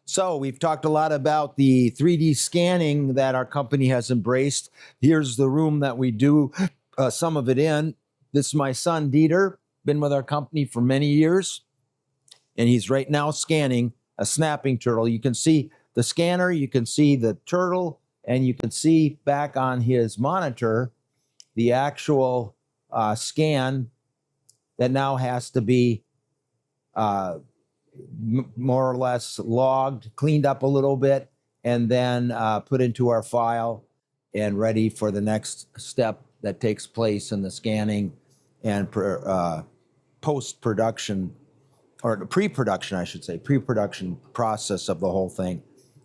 So we've talked a lot about the 3D scanning that our company has embraced. Here's the room that we do some of it in. This is my son, Dieter, been with our company for many years, and he's right now scanning a snapping turtle. You can see the scanner, you can see the turtle, and you can see back on his monitor the actual scan that now has to be more or less logged, cleaned up a little bit, and then put into our file and ready for the next step that takes place in the scanning and post-production, or the pre-production, I should say, pre-production process of the whole thing.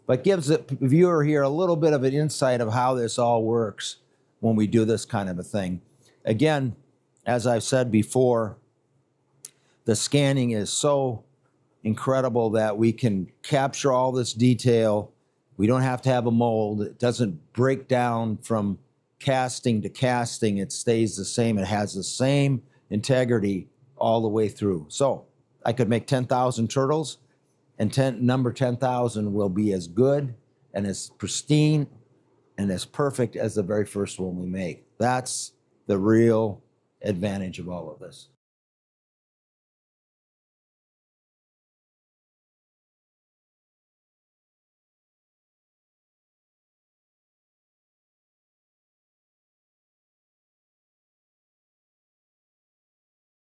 But gives the viewer here a little bit of an insight of how this all works when we do this kind of a thing. Again, as I've said before, the scanning is so incredible that we can capture all this detail. We don't have to have a mold. It doesn't break down from casting to casting. It stays the same. It has the same integrity all the way through. So I could make 10,000 turtles, and number 10,000 will be as good and as pristine and as perfect as the very first one we make. That's the real advantage of all of this.